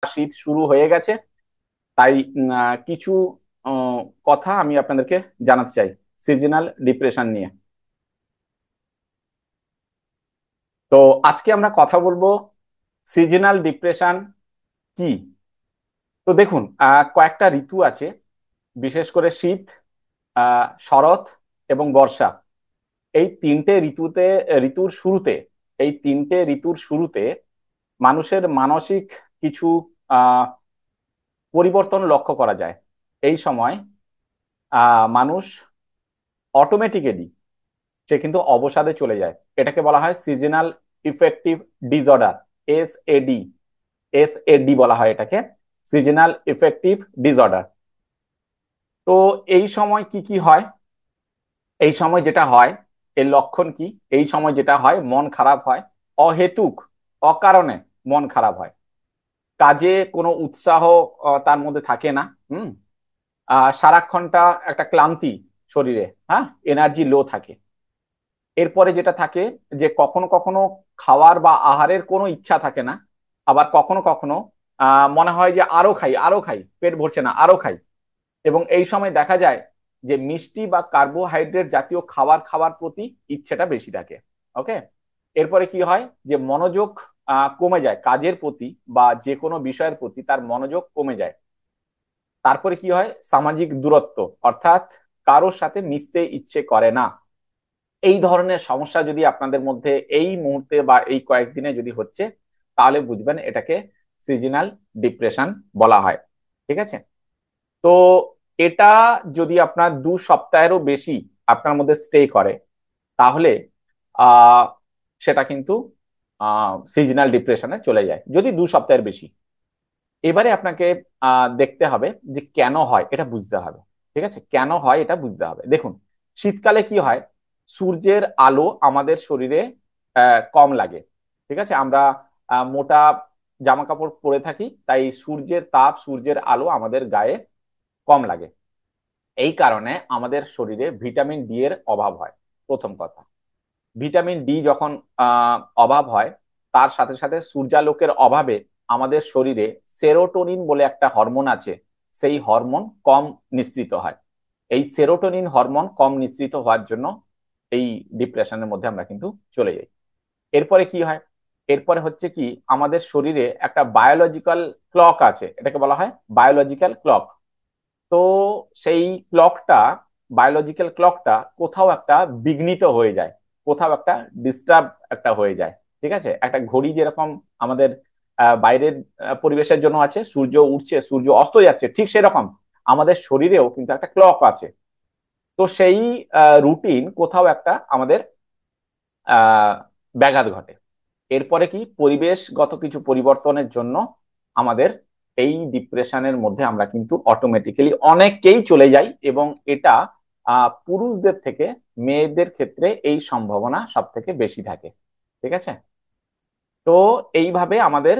শীত শুরু হয়ে গেছে, তাই কিছু কথা আমি আপনাদেরকে জানাতে চাই সিজনাল ডিপ্রেশন নিয়ে। তো আজকে আমরা কথা বলবো সিজনাল ডিপ্রেশন কি। তো দেখুন, কয়েকটা ঋতু আছে, বিশেষ করে শীত, শরৎ এবং বর্ষা। এই তিনটে ঋতুর শুরুতে মানুষের মানসিক কিছু আহ পরিবর্তন লক্ষ্য করা যায়। এই সময় মানুষ অটোমেটিক্যালি সে কিন্তু অবসাদে চলে যায়। এটাকে বলা হয় সিজনাল ইফেক্টিভ ডিসঅর্ডার, এসএডি। এসএডি বলা হয় এটাকে, সিজনাল ইফেক্টিভ ডিসঅর্ডার। তো এই সময় কি কি হয়? এই সময় যেটা হয়, এর লক্ষণ কি? এই সময় যেটা হয়, মন খারাপ হয়, অহেতুক, অকারণে মন খারাপ হয়। কাজে কোনো উৎসাহ তার মধ্যে থাকে না। হুম। সারাক্ষণটা একটা ক্লান্তি শরীরে, হ্যাঁ, এনার্জি লো থাকে। এরপরে যেটা থাকে যে কখনো কখনো খাওয়ার বা আহারের কোনো ইচ্ছা থাকে না। আবার কখনো কখনো মনে হয় যে আরো খাই আরো খাই, পেট ভরছে না, আরো খাই। এবং এই সময় দেখা যায় যে মিষ্টি বা কার্বোহাইড্রেট জাতীয় খাবার খাওয়ার প্রতি ইচ্ছেটা বেশি থাকে। ওকে। এরপরে কি হয় যে মনোযোগ কমে যায় কাজের প্রতি বা যে কোনো বিষয়ের প্রতি, তার মনোযোগ কমে যায়। তারপরে কি হয়, সামাজিক দূরত্ব, অর্থাৎ কারোর সাথে মিশতে ইচ্ছে করে না। এই ধরনের সমস্যা যদি আপনাদের মধ্যে এই মুহূর্তে বা এই কয়েকদিনে যদি হচ্ছে, তাহলে বুঝবেন এটাকে সিজনাল ডিপ্রেশন বলা হয়। ঠিক আছে। তো এটা যদি আপনার 2 সপ্তাহেরও বেশি আপনার মধ্যে স্টে করে, তাহলে আহ সেটা কিন্তু সিজনাল ডিপ্রেশনে চলে যায়, যদি 2 সপ্তাহের বেশি। এবারে আপনাকে দেখতে হবে যে কেন হয়, এটা বুঝতে হবে। ঠিক আছে, কেন হয় এটা বুঝতে হবে। দেখুন, শীতকালে কি হয়, সূর্যের আলো আমাদের শরীরে কম লাগে। ঠিক আছে, আমরা মোটা জামা কাপড় পরে থাকি, তাই সূর্যের তাপ, সূর্যের আলো আমাদের গায়ে কম লাগে। এই কারণে আমাদের শরীরে ভিটামিন ডি এর অভাব হয়, প্রথম কথা। ভিটামিন ডি যখন অভাব হয়, তার সাথে সাথে সূর্যালোকের অভাবে আমাদের শরীরে সেরোটোনিন বলে একটা হরমোন আছে, সেই হরমোন কম নিঃসৃত হয়। এই সেরোটোনিন হরমোন কম নিঃসৃত হওয়ার জন্য এই ডিপ্রেশনের মধ্যে আমরা কিন্তু চলে যাই। এরপরে কি হয়, এরপরে হচ্ছে কি, আমাদের শরীরে একটা বায়োলজিক্যাল ক্লক আছে, এটাকে বলা হয় বায়োলজিক্যাল ক্লক। তো সেই ক্লকটা, বায়োলজিক্যাল ক্লকটা কোথাও একটা বিঘ্নিত হয়ে যায়, কোথাও একটা ডিস্টার্ব একটা হয়ে যায়। ঠিক আছে, একটা ঘড়ি যেরকম আমাদের বাইরের পরিবেশের জন্য আছে, সূর্য উঠছে সূর্য অস্ত যাচ্ছে, ঠিক সেরকম আমাদের শরীরেও কিন্তু একটা ক্লক আছে। তো সেই রুটিন কোথাও একটা আমাদের আহ ব্যাঘাত ঘটে। এরপরে কি, পরিবেশগত কিছু পরিবর্তনের জন্য আমাদের এই ডিপ্রেশনের মধ্যে আমরা কিন্তু অটোমেটিক্যালি অনেককেই চলে যাই, এবং এটা পুরুষদের থেকে মেয়েদের ক্ষেত্রে এই সম্ভাবনা সব থেকে বেশি থাকে। ঠিক আছে। তো এইভাবে আমাদের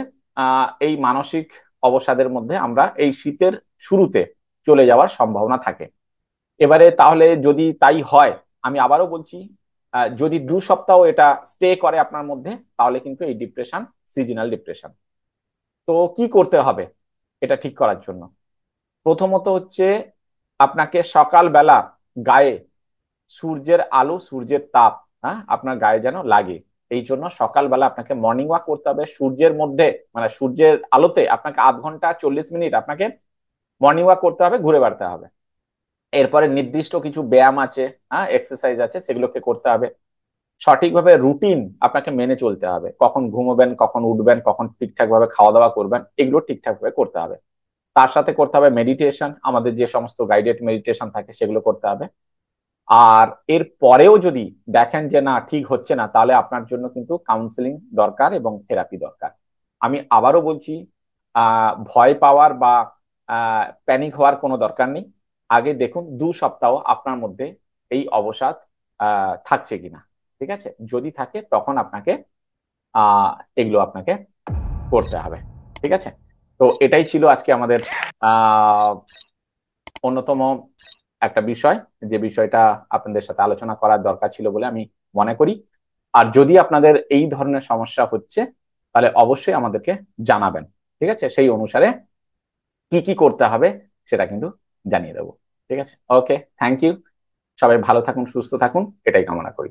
এই মানসিক অবসাদের মধ্যে আমরা এই শীতের শুরুতে চলে যাওয়ার সম্ভাবনা থাকে। এবারে তাহলে যদি তাই হয়, আমি আবারও বলছি, যদি 2 সপ্তাহ এটা স্টে করে আপনার মধ্যে, তাহলে কিন্তু এই ডিপ্রেশন সিজনাল ডিপ্রেশন। তো কি করতে হবে এটা ঠিক করার জন্য? প্রথমত হচ্ছে, আপনাকে সকালবেলা গায়ে সূর্যের আলো, সূর্যের তাপ, হ্যাঁ, আপনার গায়ে যেন লাগে। এই জন্য সকালবেলা আপনাকে মর্নিং ওয়াক করতে হবে সূর্যের মধ্যে, মানে সূর্যের আলোতে আপনাকে 0.5 ঘন্টা 40 মিনিট আপনাকে মর্নিং ওয়াক করতে হবে, ঘুরে বেড়াতে হবে। এরপরে নির্দিষ্ট কিছু ব্যায়াম আছে, হ্যাঁ, এক্সারসাইজ আছে, সেগুলোকে করতে হবে। সঠিকভাবে রুটিন আপনাকে মেনে চলতে হবে, কখন ঘুমোবেন, কখন উঠবেন, কখন ঠিকঠাক ভাবে খাওয়া দাওয়া করবেন, এগুলো ঠিকঠাক ভাবে করতে হবে। তার সাথে করতে হবে মেডিটেশন, আমাদের যে সমস্ত গাইডেড মেডিটেশন থাকে সেগুলো করতে হবে। আর এর পরেও যদি দেখেন যে না ঠিক হচ্ছে না, তাহলে আপনার জন্য কিন্তু কাউন্সিলিং দরকার এবং থেরাপি দরকার। আমি আবারও বলছি, ভয় পাওয়ার বা প্যানিক হওয়ার কোনো দরকার নেই। আগে দেখুন 2 সপ্তাহ আপনার মধ্যে এই অবসাদ থাকছে কিনা। ঠিক আছে, যদি থাকে তখন আপনাকে আহ এগুলো আপনাকে করতে হবে। ঠিক আছে। তো এটাই ছিল আজকে আমাদের আহ অন্যতম একটা বিষয়, যে বিষয়টা আপনাদের সাথে আলোচনা করার দরকার ছিল বলে আমি মনে করি। আর যদি আপনাদের এই ধরনের সমস্যা হচ্ছে, তাহলে অবশ্যই আমাদেরকে জানাবেন। ঠিক আছে, সেই অনুসারে কি কি করতে হবে সেটা কিন্তু জানিয়ে দেবো। ঠিক আছে, ওকে, থ্যাংক ইউ। সবাই ভালো থাকুন, সুস্থ থাকুন, এটাই কামনা করি।